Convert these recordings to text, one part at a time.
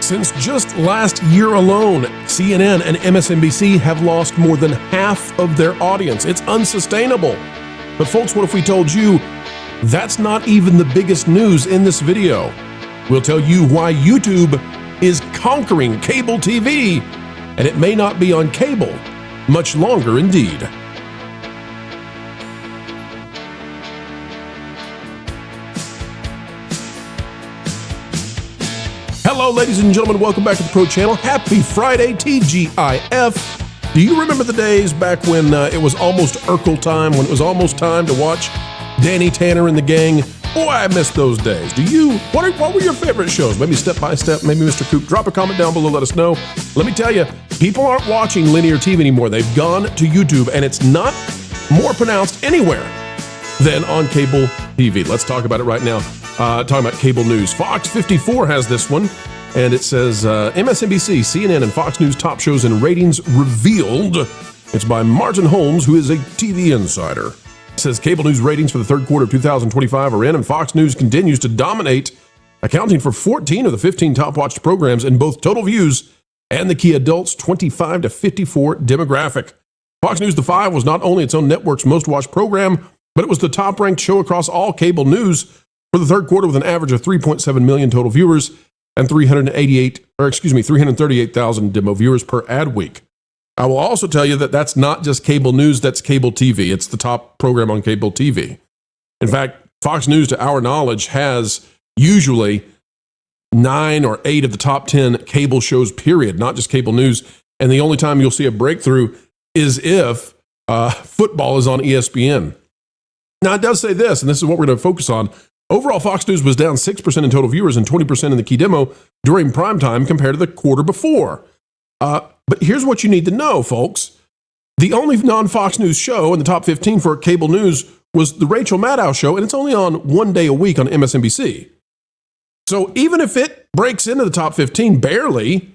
Since just last year alone, CNN and MSNBC have lost more than half of their audience. It's unsustainable. But folks, what if we told you that's not even the biggest news in this video? We'll tell you why YouTube is conquering cable TV, and it may not be on cable much longer indeed. Hello, ladies and gentlemen. Welcome back to the Pro Channel. Happy Friday, TGIF. Do you remember the days back when it was almost Urkel time, when it was almost time to watch Danny Tanner and the gang? Boy, I miss those days. Do you? What were your favorite shows? Maybe Step by Step, maybe Mr. Coop. Drop a comment down below, let us know. Let me tell you, people aren't watching linear TV anymore. They've gone to YouTube, and it's not more pronounced anywhere than on cable TV. Let's talk about it right now. Talking about cable news. Fox 54 has this one, and it says MSNBC, CNN, and Fox News top shows and ratings revealed. It's by Martin Holmes, who is a TV insider. It says cable news ratings for the third quarter of 2025 are in, and Fox News continues to dominate, accounting for 14 of the 15 top-watched programs in both total views and the key adults 25 to 54 demographic. Fox News The 5 was not only its own network's most-watched program, but it was the top-ranked show across all cable news for the third quarter with an average of 3.7 million total viewers and 338,000 demo viewers per ad week. I will also tell you that that's not just cable news, that's cable TV. It's the top program on cable TV. In fact, Fox News, to our knowledge, has usually 9 or 8 of the top 10 cable shows, period, not just cable news. And the only time you'll see a breakthrough is if football is on ESPN. Now, it does say this, and this is what we're going to focus on. Overall, Fox News was down 6% in total viewers and 20% in the key demo during primetime compared to the quarter before. But here's what you need to know, folks. The only non-Fox News show in the top 15 for cable news was the Rachel Maddow show, and it's only on one day a week on MSNBC. So even if it breaks into the top 15 barely,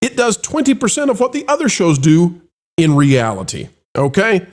it does 20% of what the other shows do in reality. Okay?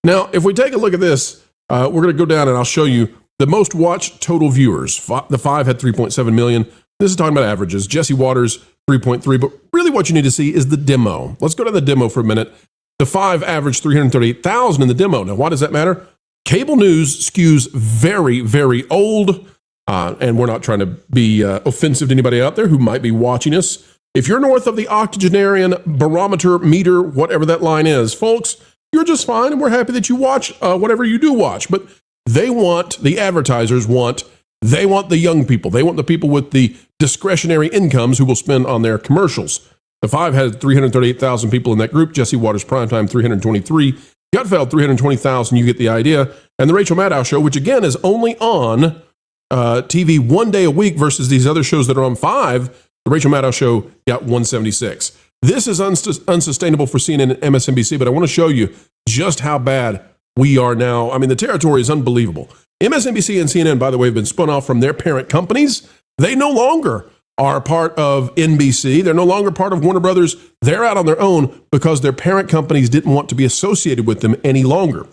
Now, if we take a look at this, we're going to go down and I'll show you the most watched total viewers. The 5 had 3.7 million. This is talking about averages. Jesse Waters, 3.3. But really what you need to see is the demo. Let's go to the demo for a minute. The 5 averaged 338,000 in the demo. Now, why does that matter? Cable news skews very, very old. And we're not trying to be offensive to anybody out there who might be watching us. If you're north of the octogenarian barometer meter, whatever that line is, folks, you're just fine. And we're happy that you watch whatever you do watch. But the advertisers want the young people. They want the people with the discretionary incomes who will spend on their commercials. The 5 had 338,000 people in that group. Jesse Waters Primetime, 323. Gutfeld, 320,000. You get the idea. And the Rachel Maddow show, which again is only on TV one day a week versus these other shows that are on 5. The Rachel Maddow show got 176. This is unsustainable for CNN and MSNBC, but I want to show you just how bad we are now. I mean, the territory is unbelievable. MSNBC and CNN, by the way, have been spun off from their parent companies. They no longer are part of NBC. They're no longer part of Warner Brothers. They're out on their own because their parent companies didn't want to be associated with them any longer.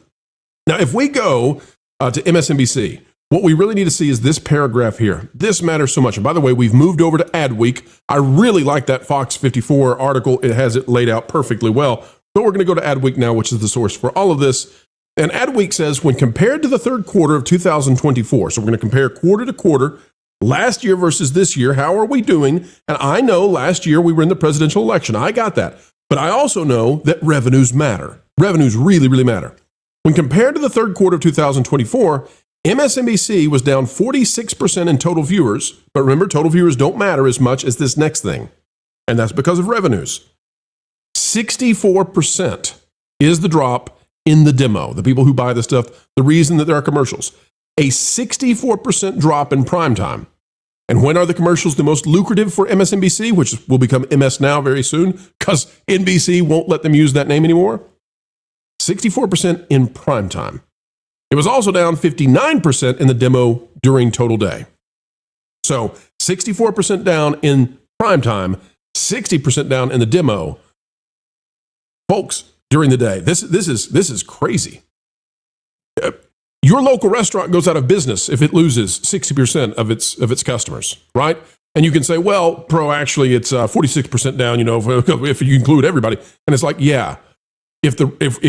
Now, if we go to MSNBC, what we really need to see is this paragraph here. This matters so much. And by the way, we've moved over to Adweek. I really like that Fox 54 article. It has it laid out perfectly well. But we're going to go to Adweek now, which is the source for all of this. And Adweek says, when compared to the third quarter of 2024, so we're going to compare quarter to quarter, last year versus this year, how are we doing? And I know last year we were in the presidential election. I got that. But I also know that revenues matter. Revenues really, really matter. When compared to the third quarter of 2024, MSNBC was down 46% in total viewers. But remember, total viewers don't matter as much as this next thing. And that's because of revenues. 64% is the drop in the demo, the people who buy the stuff, the reason that there are commercials. A 64% drop in primetime. And when are the commercials the most lucrative for MSNBC, which will become MS Now very soon, because NBC won't let them use that name anymore? 64% in primetime. It was also down 59% in the demo during total day. So 64% down in primetime, 60% down in the demo. Folks, during the day. This is crazy. Your local restaurant goes out of business if it loses 60% of its customers, right? And you can say, well, Pro, actually, it's 46% down, if you include everybody. And it's like, yeah, if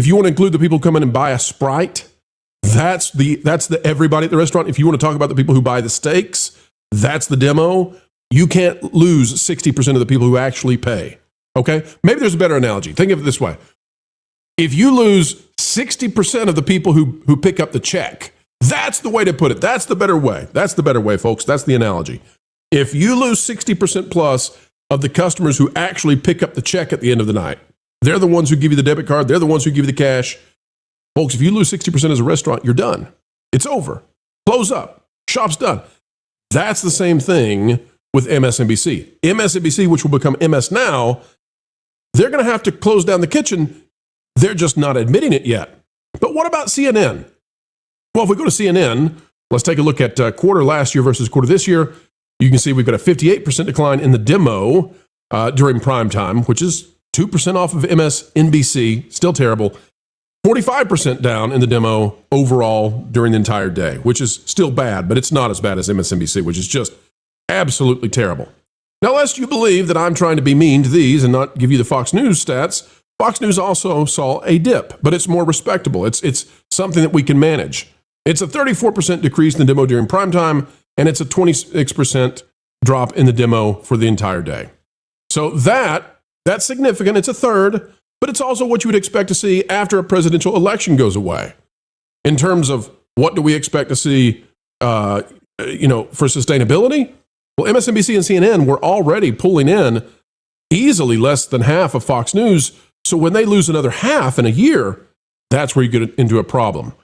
you want to include the people who come in and buy a Sprite, that's the everybody at the restaurant. If you want to talk about the people who buy the steaks, that's the demo. You can't lose 60% of the people who actually pay. Okay? Maybe there's a better analogy. Think of it this way. If you lose 60% of the people who pick up the check, that's the way to put it. That's the better way. That's the better way, folks. That's the analogy. If you lose 60% plus of the customers who actually pick up the check at the end of the night, they're the ones who give you the debit card. They're the ones who give you the cash. Folks, if you lose 60% as a restaurant, you're done. It's over. Close up. Shop's done. That's the same thing with MSNBC. MSNBC, which will become MS Now, they're going to have to close down the kitchen. They're just not admitting it yet. But what about CNN? Well, if we go to CNN, let's take a look at quarter last year versus quarter this year. You can see we've got a 58% decline in the demo during prime time, which is 2% off of MSNBC, still terrible. 45% down in the demo overall during the entire day, which is still bad, but it's not as bad as MSNBC, which is just absolutely terrible. Now, lest you believe that I'm trying to be mean to these and not give you the Fox News stats, Fox News also saw a dip, but it's more respectable. It's something that we can manage. It's a 34% decrease in the demo during prime time, and it's a 26% drop in the demo for the entire day. So that's significant. It's a third, but it's also what you would expect to see after a presidential election goes away. In terms of what do we expect to see, for sustainability? Well, MSNBC and CNN were already pulling in easily less than half of Fox News. So when they lose another half in a year, that's where you get into a problem.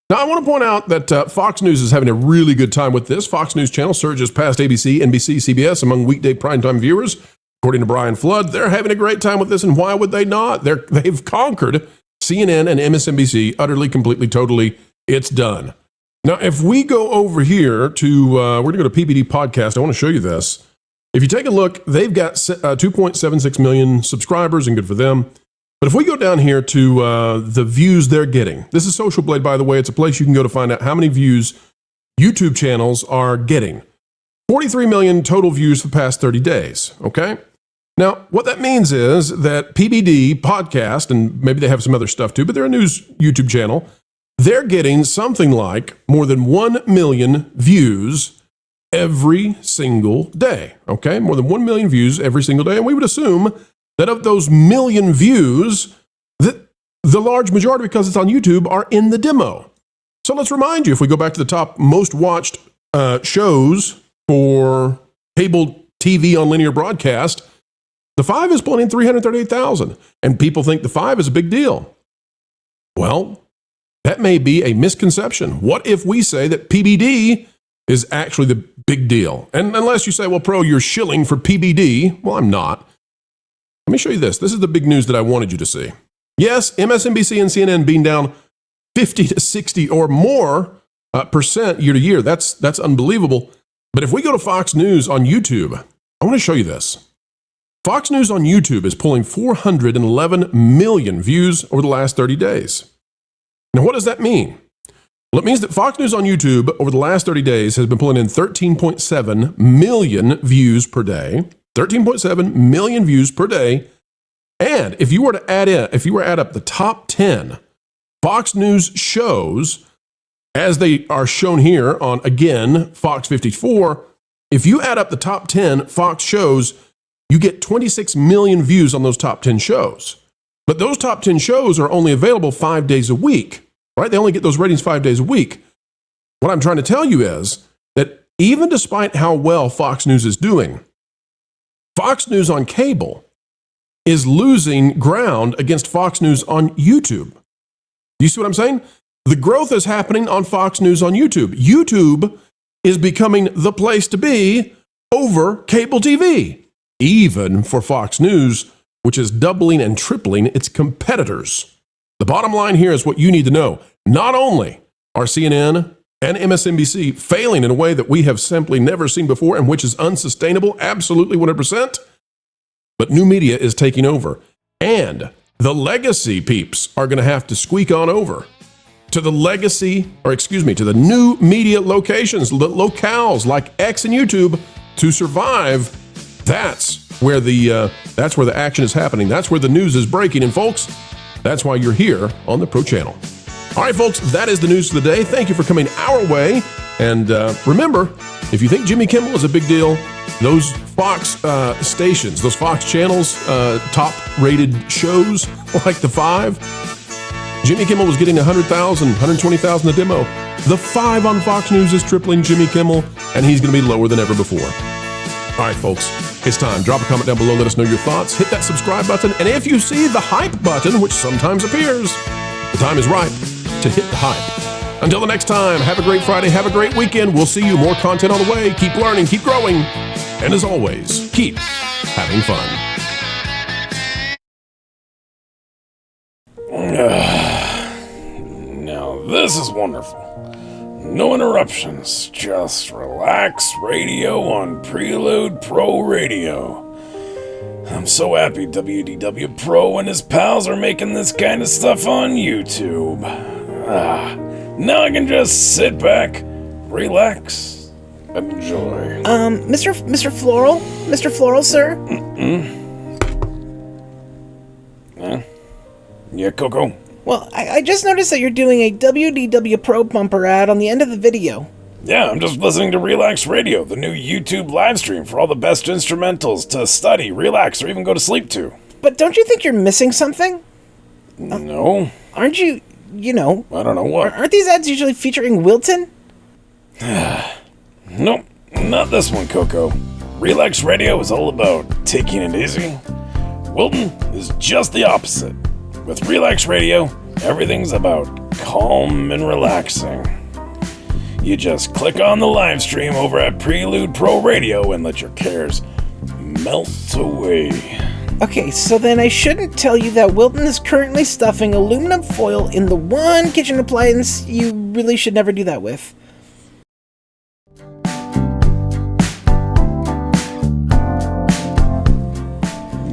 Now, I want to point out that Fox News is having a really good time with this. Fox News Channel surges past ABC, NBC, CBS among weekday primetime viewers. According to Brian Flood, they're having a great time with this, and why would they not? They've conquered CNN and MSNBC utterly, completely, totally. It's done. Now, if we go over here to, we're going to go to PBD Podcast. I want to show you this. If you take a look, they've got 2.76 million subscribers, and good for them. But if we go down here to the views they're getting, this is Social Blade, by the way. It's a place you can go to find out how many views YouTube channels are getting. 43 million total views for the past 30 days, okay? Now, what that means is that PBD Podcast, and maybe they have some other stuff too, but they're a news YouTube channel, they're getting something like more than 1 million views every single day, okay? More than 1 million views every single day, and we would assume that of those million views, that the large majority, because it's on YouTube, are in the demo. So let's remind you, if we go back to the top most watched shows for cable TV on linear broadcast, the 5 is pulling in 338,000, and people think the 5 is a big deal. Well, that may be a misconception. What if we say that PBD is actually the big deal? And unless you say, well, Pro, you're shilling for PBD. Well, I'm not. Let me show you this. This is the big news that I wanted you to see. Yes, MSNBC and CNN being down 50 to 60 or more percent year to year. That's unbelievable. But if we go to Fox News on YouTube, I want to show you this. Fox News on YouTube is pulling 411 million views over the last 30 days. Now, what does that mean? Well, it means that Fox News on YouTube over the last 30 days has been pulling in 13.7 million views per day. 13.7 million views per day. And if you were to add up the top 10 Fox News shows, as they are shown here on, again, Fox 54, if you add up the top 10 Fox shows, you get 26 million views on those top 10 shows. But those top 10 shows are only available 5 days a week, right? They only get those ratings 5 days a week. What I'm trying to tell you is that even despite how well Fox News is doing, Fox News on cable is losing ground against Fox News on YouTube. Do you see what I'm saying? The growth is happening on Fox News on YouTube. YouTube is becoming the place to be over cable TV, even for Fox News, which is doubling and tripling its competitors. The bottom line here is what you need to know. Not only are CNN and MSNBC failing in a way that we have simply never seen before and which is unsustainable, absolutely 100%, but new media is taking over. And the legacy peeps are going to have to squeak on over to the to the new media locations, locales like X and YouTube, to survive, that's where the action is happening. That's where the news is breaking. And folks, that's why you're here on the Pro Channel. All right, folks, that is the news of the day. Thank you for coming our way. And remember, if you think Jimmy Kimmel is a big deal, those Fox stations, those Fox channels, top-rated shows like The Five, Jimmy Kimmel was getting 100,000, 120,000 a demo. The Five on Fox News is tripling Jimmy Kimmel, and he's going to be lower than ever before. All right, folks, it's time. Drop a comment down below. Let us know your thoughts. Hit that subscribe button. And if you see the hype button, which sometimes appears, the time is ripe to hit the hype. Until the next time, have a great Friday. Have a great weekend. We'll see you. More content on the way. Keep learning. Keep growing. And as always, keep having fun. Now this is wonderful. No interruptions, just relax radio on Prelude Pro Radio. I'm so happy WDW Pro and his pals are making this kind of stuff on YouTube. Now I can just sit back, relax, and enjoy. Mr. Floral? Mr. Floral, sir? Yeah, Coco? Well, I just noticed that you're doing a WDW Pro bumper ad on the end of the video. Yeah, I'm just listening to Relax Radio, the new YouTube live stream for all the best instrumentals to study, relax, or even go to sleep to. But don't you think you're missing something? No. Aren't you, I don't know what. Aren't these ads usually featuring Wilton? Nope, not this one, Coco. Relax Radio is all about taking it easy. Wilton is just the opposite. With Relax Radio, everything's about calm and relaxing. You just click on the live stream over at Prelude Pro Radio and let your cares melt away. Okay, so then I shouldn't tell you that Wilton is currently stuffing aluminum foil in the one kitchen appliance you really should never do that with.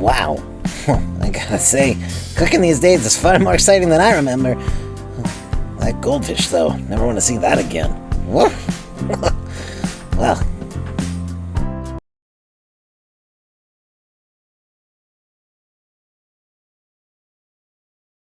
Wow. I gotta say, cooking these days is far more exciting than I remember. That goldfish, though, never want to see that again. Woof.